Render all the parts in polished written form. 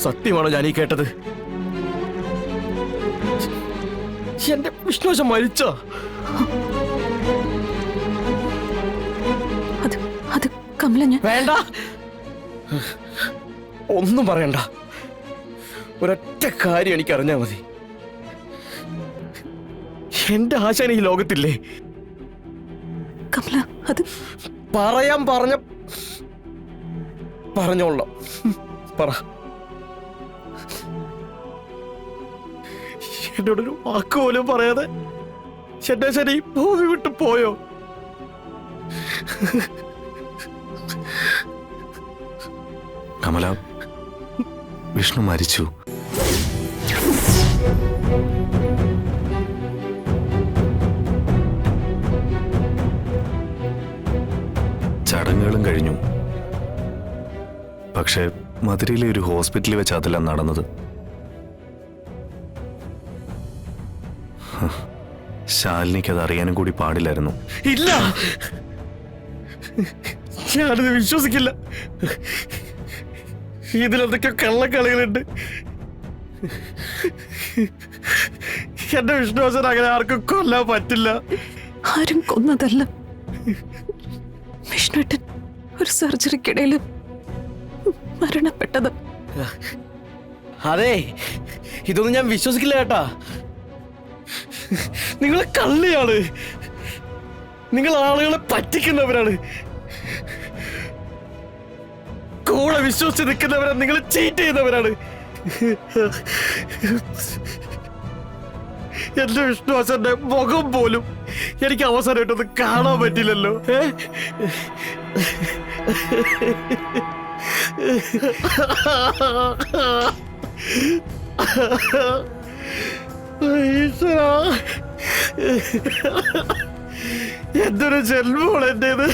സത്യമാണോ ഞാൻ ഈ കേട്ടത്? എന്റെ വിഷ്ണുവശം മരിച്ചോ? അത് കമല, ഞാൻ വേണ്ട, ഒന്നും പറയണ്ട. ഒരൊറ്റ കാര്യം എനിക്ക് അറിഞ്ഞാ മതി. എന്റെ ആശാൻ ഈ ലോകത്തില്ലേ? കമല, അത് പറയാൻ പറഞ്ഞോളാം. പറ. എന്നോടൊരു വാക്ക് പോലും പറയാതെ എന്റെ ശരി ഭൂമി വിട്ടു പോയോ? കമല, വിഷ്ണു മരിച്ചു. ചടങ്ങുകളും കഴിഞ്ഞു. പക്ഷെ മധുരയിലെ ഒരു ഹോസ്പിറ്റലിൽ വെച്ച് അതല്ല നടന്നത്. ശാലിനിക്ക് അത് അറിയാനും കൂടി പാടില്ലായിരുന്നു. ഇല്ല, ഞാനിത് വിശ്വസിക്കില്ല. ഇതിലെന്തൊക്കെ കള്ളക്കളികളുണ്ട്. എന്റെ വിഷ്ണുവശൻ അങ്ങനെ ആർക്കും കൊല്ലാൻ പറ്റില്ല. ആരും കൊന്നതല്ല. വിഷ്ണുട്ടൻ ഒരു സർജറിക്കിടയിൽ മരണപ്പെട്ടത്. അതെ, ഇതൊന്നും ഞാൻ വിശ്വസിക്കില്ല കേട്ടാ. നിങ്ങളെ കള്ളിയാണ്. നിങ്ങൾ ആളുകളെ പറ്റിക്കുന്നവരാണ്. കൂടെ വിശ്വസിച്ച് നിൽക്കുന്നവരാണ്. നിങ്ങൾ ചീറ്റ് ചെയ്യുന്നവരാണ്. എന്റെ വിഷ്ണുവശന്റെ മുഖം പോലും എനിക്ക് അവസാനമായിട്ടൊന്നും കാണാൻ പറ്റില്ലല്ലോ. എന്തൊരു ജന്മമാണ് എന്റേത്.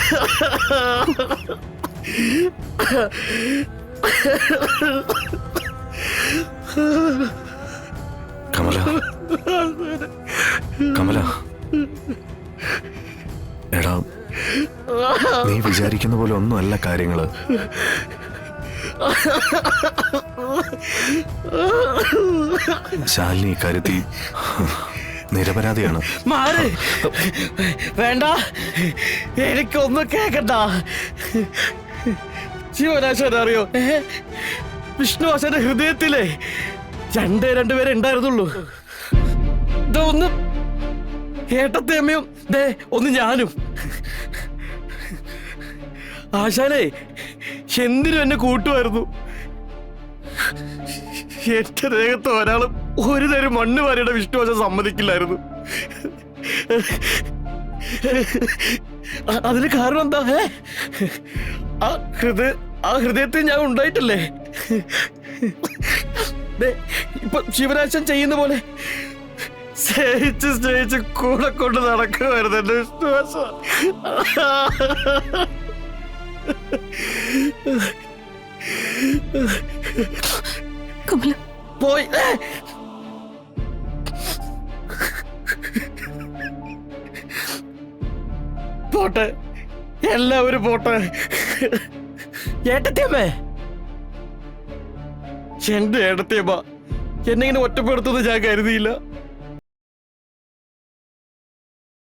കമല, കമല, എടാ, നീ വിചാരിക്കുന്ന പോലെ ഒന്നുമല്ല കാര്യങ്ങള്. ശാലിനി ഇക്കാര്യത്തിൽ നിരപരാധിയാണ്. മാറ്, വേണ്ട, എനിക്കൊന്നും കേക്കണ്ട. ശിവനാശൻ അറിയോ, വിഷ്ണുവാശന്റെ ഹൃദയത്തിലെ രണ്ടുപേരെ ഉണ്ടായിരുന്നുള്ളൂ. ഒന്ന് ഏട്ടത്തേമ്മയും ഒന്ന് ഞാനും. ആശാനെ എന്തിനും എന്നെ കൂട്ടുമായിരുന്നു. എന്റെ ദേഹത്ത് ഒരാളും ഒരു തരം മണ്ണ് വാരിയുടെ വിഷ്ണുവാശൻ സമ്മതിക്കില്ലായിരുന്നു. അതിന് കാരണം എന്താ? ആ ഹൃദയത്തിൽ ഞാൻ ഉണ്ടായിട്ടില്ലേ? ഇപ്പൊ ശിവരാശൻ ചെയ്യുന്ന പോലെ സ്നേഹിച്ച് കൂടെ കൊണ്ട് നടക്കുമായിരുന്നു എന്റെ വിശ്വാസം. പോയി പോട്ടെ, എല്ലാവരും പോട്ടെ. ഏട്ടത്തിയമ്മേ, എന്റെ ഏട്ടത്തിയമ്മ എന്നെ ഇങ്ങനെ ഒറ്റപ്പെടുത്തുന്നത് ഞാൻ കരുതിയില്ല.